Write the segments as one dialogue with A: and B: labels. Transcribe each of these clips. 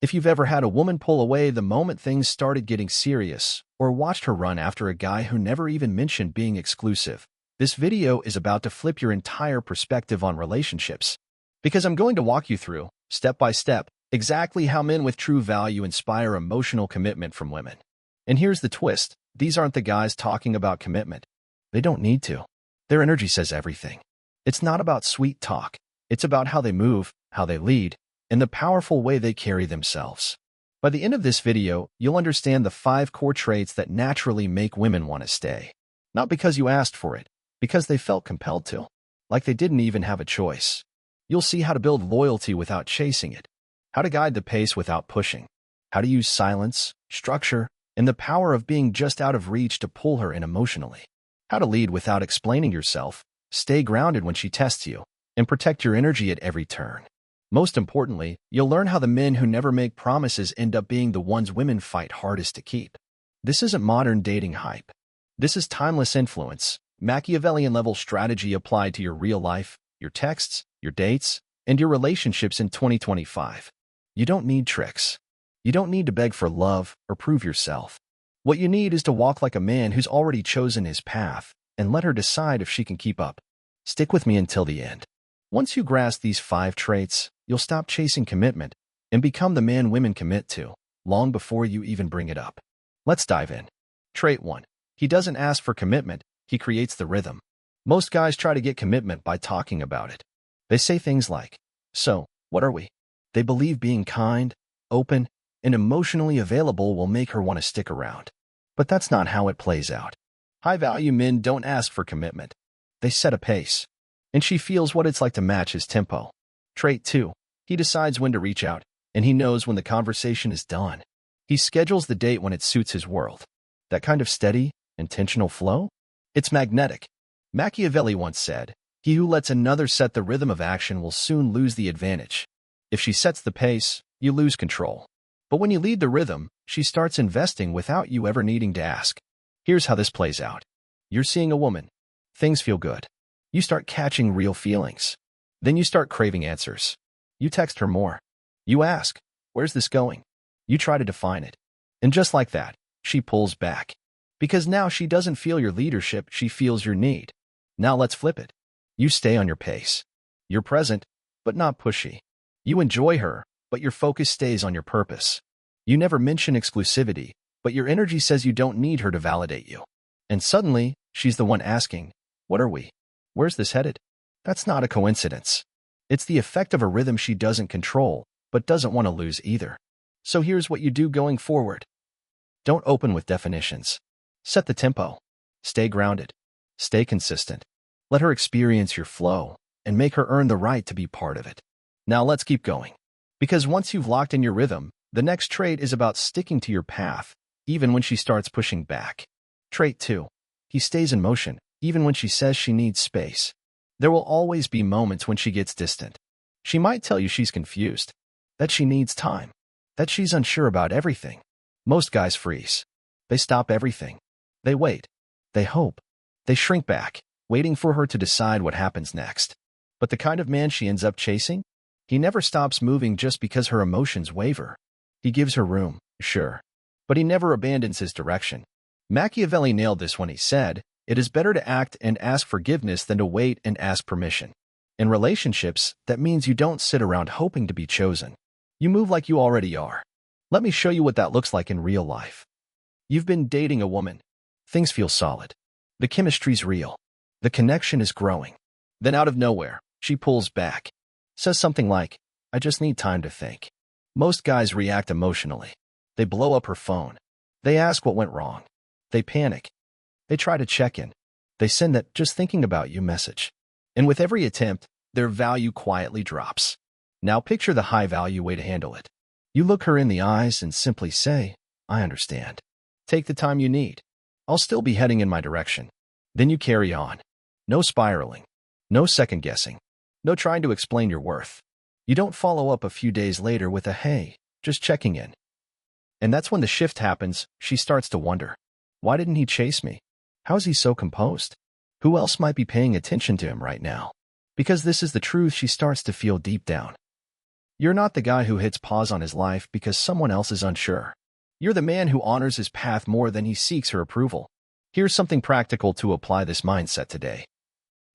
A: If you've ever had a woman pull away the moment things started getting serious, or watched her run after a guy who never even mentioned being exclusive, this video is about to flip your entire perspective on relationships. Because I'm going to walk you through, step by step, exactly how men with true value inspire emotional commitment from women. And here's the twist. These aren't the guys talking about commitment. They don't need to. Their energy says everything. It's not about sweet talk. It's about how they move, how they lead, and the powerful way they carry themselves. By the end of this video, you'll understand the 5 core traits that naturally make women want to stay. Not because you asked for it, because they felt compelled to. Like they didn't even have a choice. You'll see how to build loyalty without chasing it, how to guide the pace without pushing, how to use silence, structure, and the power of being just out of reach to pull her in emotionally, how to lead without explaining yourself, stay grounded when she tests you, and protect your energy at every turn. Most importantly, you'll learn how the men who never make promises end up being the ones women fight hardest to keep. This isn't modern dating hype. This is timeless influence, Machiavellian-level strategy applied to your real life, your texts, your dates, and your relationships in 2025. You don't need tricks. You don't need to beg for love or prove yourself. What you need is to walk like a man who's already chosen his path and let her decide if she can keep up. Stick with me until the end. Once you grasp these 5 traits, you'll stop chasing commitment and become the man women commit to, long before you even bring it up. Let's dive in. Trait 1. He doesn't ask for commitment, he creates the rhythm. Most guys try to get commitment by talking about it. They say things like, "So, what are we?" They believe being kind, open, and emotionally available will make her want to stick around. But that's not how it plays out. High-value men don't ask for commitment. They set a pace, and she feels what it's like to match his tempo. Trait 2. He decides when to reach out, and he knows when the conversation is done. He schedules the date when it suits his world. That kind of steady, intentional flow? It's magnetic. Machiavelli once said, "He who lets another set the rhythm of action will soon lose the advantage." If she sets the pace, you lose control. But when you lead the rhythm, she starts investing without you ever needing to ask. Here's how this plays out. You're seeing a woman. Things feel good. You start catching real feelings. Then you start craving answers. You text her more. You ask, "Where's this going?" You try to define it. And just like that, she pulls back. Because now she doesn't feel your leadership, she feels your need. Now let's flip it. You stay on your pace. You're present, but not pushy. You enjoy her, but your focus stays on your purpose. You never mention exclusivity, but your energy says you don't need her to validate you. And suddenly, she's the one asking, "What are we? Where's this headed?" That's not a coincidence. It's the effect of a rhythm she doesn't control, but doesn't want to lose either. So here's what you do going forward. Don't open with definitions. Set the tempo. Stay grounded. Stay consistent. Let her experience your flow, and make her earn the right to be part of it. Now let's keep going. Because once you've locked in your rhythm, the next trait is about sticking to your path, even when she starts pushing back. Trait 2. He stays in motion, even when she says she needs space. There will always be moments when she gets distant. She might tell you she's confused, that she needs time, that she's unsure about everything. Most guys freeze. They stop everything. They wait. They hope. They shrink back, waiting for her to decide what happens next. But the kind of man she ends up chasing? He never stops moving just because her emotions waver. He gives her room, sure, but he never abandons his direction. Machiavelli nailed this when he said, "It is better to act and ask forgiveness than to wait and ask permission." In relationships, that means you don't sit around hoping to be chosen. You move like you already are. Let me show you what that looks like in real life. You've been dating a woman. Things feel solid. The chemistry's real. The connection is growing. Then out of nowhere, she pulls back. Says something like, "I just need time to think." Most guys react emotionally. They blow up her phone. They ask what went wrong. They panic. They try to check in. They send that "just thinking about you" message. And with every attempt, their value quietly drops. Now picture the high-value way to handle it. You look her in the eyes and simply say, "I understand. Take the time you need. I'll still be heading in my direction." Then you carry on. No spiraling. No second-guessing. No trying to explain your worth. You don't follow up a few days later with a "Hey, just checking in." And that's when the shift happens. She starts to wonder, why didn't he chase me? How is he so composed? Who else might be paying attention to him right now? Because this is the truth she starts to feel deep down. You're not the guy who hits pause on his life because someone else is unsure. You're the man who honors his path more than he seeks her approval. Here's something practical to apply this mindset today.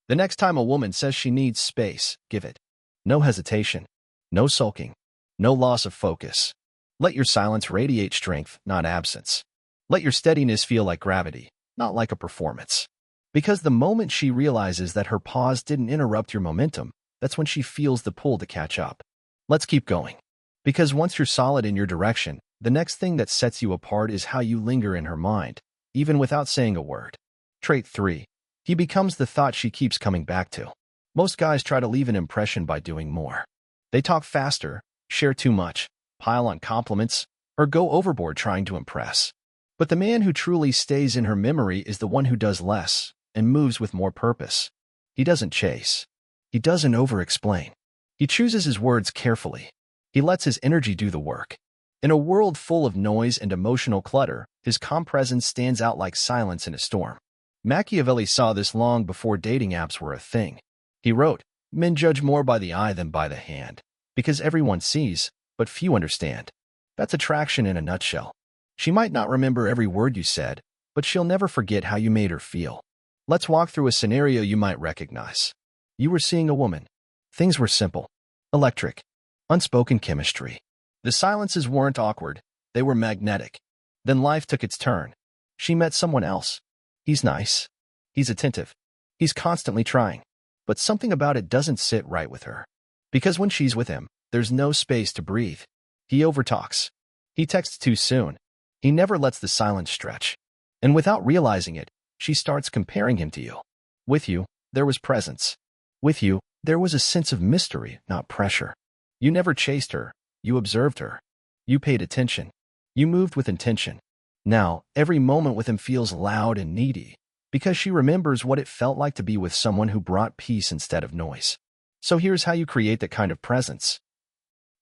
A: The next time a woman says she needs space, give it. No hesitation. No sulking. No loss of focus. Let your silence radiate strength, not absence. Let your steadiness feel like gravity, not like a performance. Because the moment she realizes that her pause didn't interrupt your momentum, that's when she feels the pull to catch up. Let's keep going. Because once you're solid in your direction, the next thing that sets you apart is how you linger in her mind, even without saying a word. Trait 3. He becomes the thought she keeps coming back to. Most guys try to leave an impression by doing more. They talk faster, share too much, pile on compliments, or go overboard trying to impress. But the man who truly stays in her memory is the one who does less and moves with more purpose. He doesn't chase. He doesn't over-explain. He chooses his words carefully. He lets his energy do the work. In a world full of noise and emotional clutter, his calm presence stands out like silence in a storm. Machiavelli saw this long before dating apps were a thing. He wrote, "Men judge more by the eye than by the hand, because everyone sees, but few understand." That's attraction in a nutshell. She might not remember every word you said, but she'll never forget how you made her feel. Let's walk through a scenario you might recognize. You were seeing a woman. Things were simple, electric, unspoken chemistry. The silences weren't awkward, they were magnetic. Then life took its turn. She met someone else. He's nice. He's attentive. He's constantly trying. But something about it doesn't sit right with her. Because when she's with him, there's no space to breathe. He overtalks. He texts too soon. He never lets the silence stretch. And without realizing it, she starts comparing him to you. With you, there was presence. With you, there was a sense of mystery, not pressure. You never chased her. You observed her. You paid attention. You moved with intention. Now, every moment with him feels loud and needy, because she remembers what it felt like to be with someone who brought peace instead of noise. So here's how you create that kind of presence.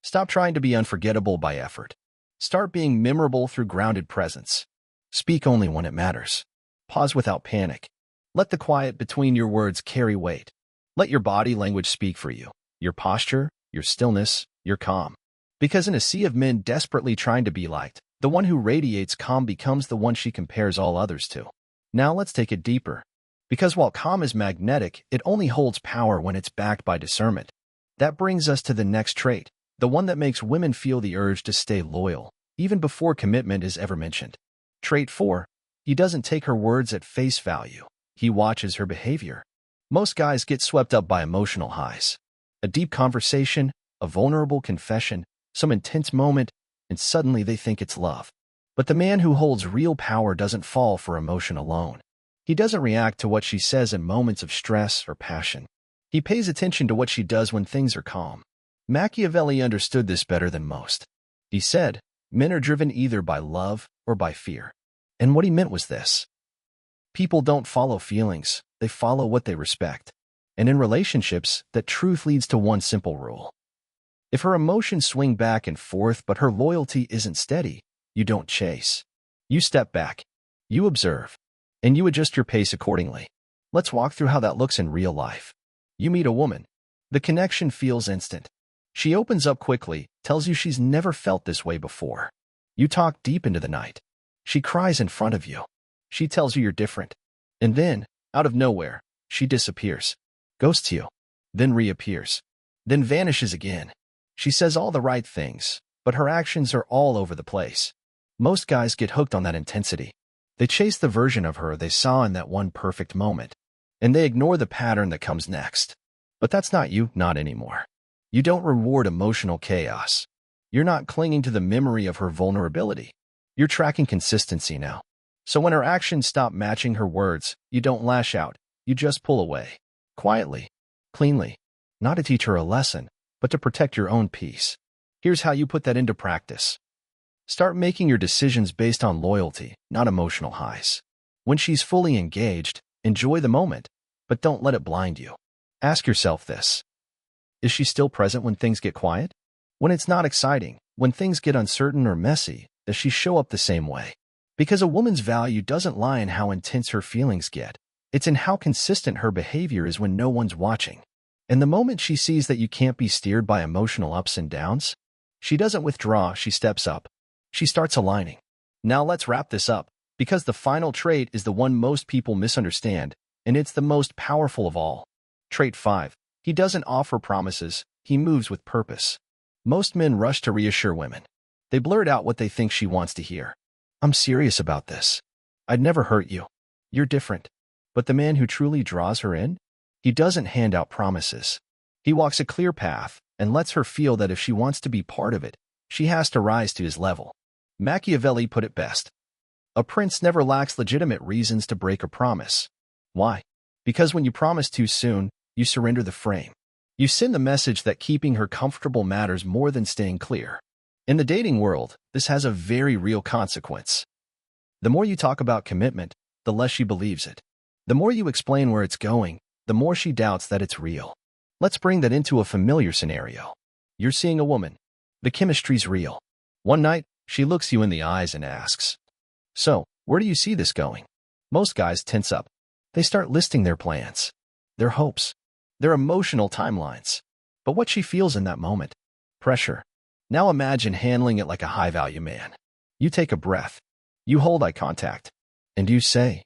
A: Stop trying to be unforgettable by effort. Start being memorable through grounded presence. Speak only when it matters. Pause without panic. Let the quiet between your words carry weight. Let your body language speak for you. Your posture, your stillness, your calm. Because in a sea of men desperately trying to be liked, the one who radiates calm becomes the one she compares all others to. Now let's take it deeper. Because while calm is magnetic, it only holds power when it's backed by discernment. That brings us to the next trait, the one that makes women feel the urge to stay loyal, even before commitment is ever mentioned. Trait 4. He doesn't take her words at face value. He watches her behavior. Most guys get swept up by emotional highs. A deep conversation, a vulnerable confession, some intense moment, and suddenly they think it's love. But the man who holds real power doesn't fall for emotion alone. He doesn't react to what she says in moments of stress or passion. He pays attention to what she does when things are calm. Machiavelli understood this better than most. He said, "Men are driven either by love or by fear." And what he meant was this. People don't follow feelings, they follow what they respect. And in relationships, that truth leads to one simple rule. If her emotions swing back and forth but her loyalty isn't steady, you don't chase. You step back, you observe, and you adjust your pace accordingly. Let's walk through how that looks in real life. You meet a woman. The connection feels instant. She opens up quickly, tells you she's never felt this way before. You talk deep into the night. She cries in front of you. She tells you you're different. And then, out of nowhere, she disappears. Ghosts you. Then reappears. Then vanishes again. She says all the right things, but her actions are all over the place. Most guys get hooked on that intensity. They chase the version of her they saw in that one perfect moment, and they ignore the pattern that comes next. But that's not you, not anymore. You don't reward emotional chaos. You're not clinging to the memory of her vulnerability. You're tracking consistency now. So when her actions stop matching her words, you don't lash out. You just pull away. Quietly. Cleanly. Not to teach her a lesson, but to protect your own peace. Here's how you put that into practice. Start making your decisions based on loyalty, not emotional highs. When she's fully engaged, enjoy the moment, but don't let it blind you. Ask yourself this. Is she still present when things get quiet? When it's not exciting, when things get uncertain or messy, does she show up the same way? Because a woman's value doesn't lie in how intense her feelings get. It's in how consistent her behavior is when no one's watching. And the moment she sees that you can't be steered by emotional ups and downs, she doesn't withdraw, she steps up. She starts aligning. Now let's wrap this up, because the final trait is the one most people misunderstand, and it's the most powerful of all. Trait 5. He doesn't offer promises, he moves with purpose. Most men rush to reassure women. They blurt out what they think she wants to hear. I'm serious about this. I'd never hurt you. You're different. But the man who truly draws her in? He doesn't hand out promises. He walks a clear path and lets her feel that if she wants to be part of it, she has to rise to his level. Machiavelli put it best. A prince never lacks legitimate reasons to break a promise. Why? Because when you promise too soon, you surrender the frame. You send the message that keeping her comfortable matters more than staying clear. In the dating world, this has a very real consequence. The more you talk about commitment, the less she believes it. The more you explain where it's going, the more she doubts that it's real. Let's bring that into a familiar scenario. You're seeing a woman. The chemistry's real. One night, she looks you in the eyes and asks, "So, where do you see this going?" Most guys tense up. They start listing their plans, their hopes, their emotional timelines. But what she feels in that moment? Pressure. Now imagine handling it like a high-value man. You take a breath. You hold eye contact. And you say,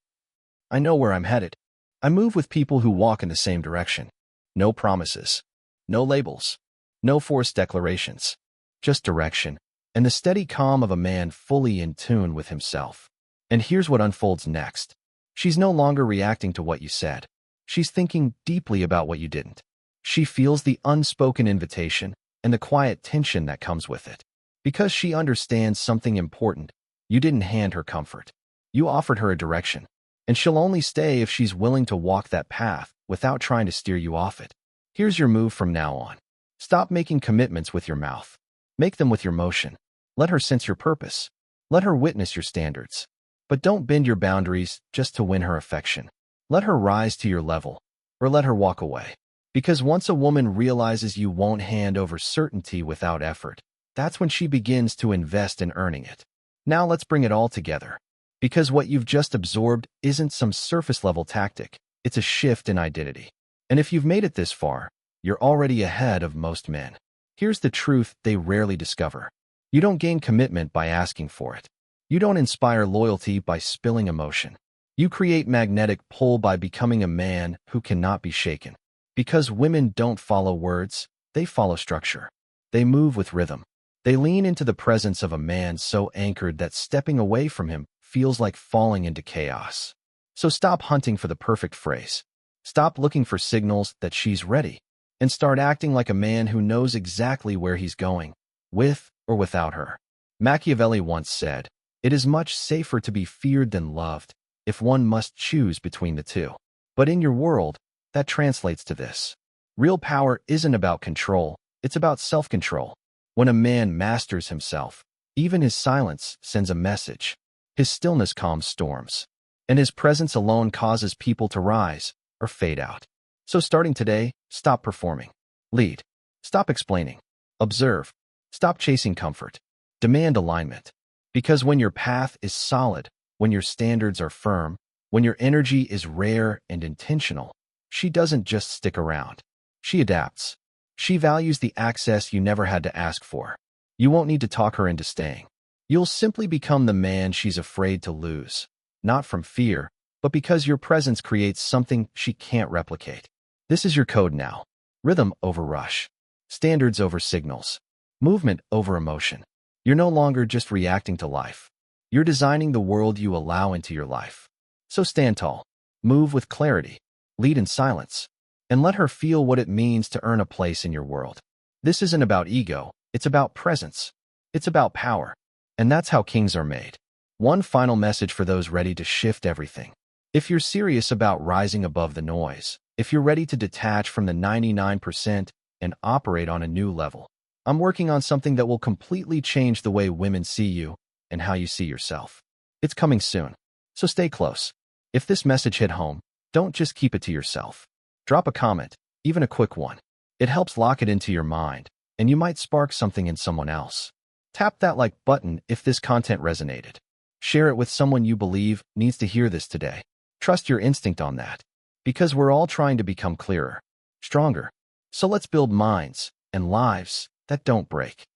A: "I know where I'm headed. I move with people who walk in the same direction." No promises. No labels. No forced declarations. Just direction. And the steady calm of a man fully in tune with himself. And here's what unfolds next. She's no longer reacting to what you said. She's thinking deeply about what you didn't. She feels the unspoken invitation and the quiet tension that comes with it. Because she understands something important, you didn't hand her comfort. You offered her a direction. And she'll only stay if she's willing to walk that path without trying to steer you off it. Here's your move from now on. Stop making commitments with your mouth. Make them with your motion. Let her sense your purpose. Let her witness your standards. But don't bend your boundaries just to win her affection. Let her rise to your level, or let her walk away. Because once a woman realizes you won't hand over certainty without effort, that's when she begins to invest in earning it. Now let's bring it all together. Because what you've just absorbed isn't some surface-level tactic, it's a shift in identity. And if you've made it this far, you're already ahead of most men. Here's the truth they rarely discover. You don't gain commitment by asking for it. You don't inspire loyalty by spilling emotion. You create magnetic pull by becoming a man who cannot be shaken. Because women don't follow words, they follow structure. They move with rhythm. They lean into the presence of a man so anchored that stepping away from him feels like falling into chaos. So stop hunting for the perfect phrase. Stop looking for signals that she's ready. And start acting like a man who knows exactly where he's going, with or without her. Machiavelli once said, "It is much safer to be feared than loved, if one must choose between the two." But in your world, that translates to this. Real power isn't about control, it's about self-control. When a man masters himself, even his silence sends a message. His stillness calms storms. And his presence alone causes people to rise or fade out. So starting today, stop performing. Lead. Stop explaining. Observe. Stop chasing comfort. Demand alignment. Because when your path is solid, when your standards are firm, when your energy is rare and intentional, she doesn't just stick around. She adapts. She values the access you never had to ask for. You won't need to talk her into staying. You'll simply become the man she's afraid to lose. Not from fear, but because your presence creates something she can't replicate. This is your code now. Rhythm over rush. Standards over signals. Movement over emotion. You're no longer just reacting to life. You're designing the world you allow into your life. So stand tall. Move with clarity. Lead in silence. And let her feel what it means to earn a place in your world. This isn't about ego. It's about presence. It's about power. And that's how kings are made. One final message for those ready to shift everything. If you're serious about rising above the noise, if you're ready to detach from the 99% and operate on a new level, I'm working on something that will completely change the way women see you and how you see yourself. It's coming soon, so stay close. If this message hit home, don't just keep it to yourself. Drop a comment, even a quick one. It helps lock it into your mind, and you might spark something in someone else. Tap that like button if this content resonated. Share it with someone you believe needs to hear this today. Trust your instinct on that, because we're all trying to become clearer, stronger, So let's build minds and lives that don't break.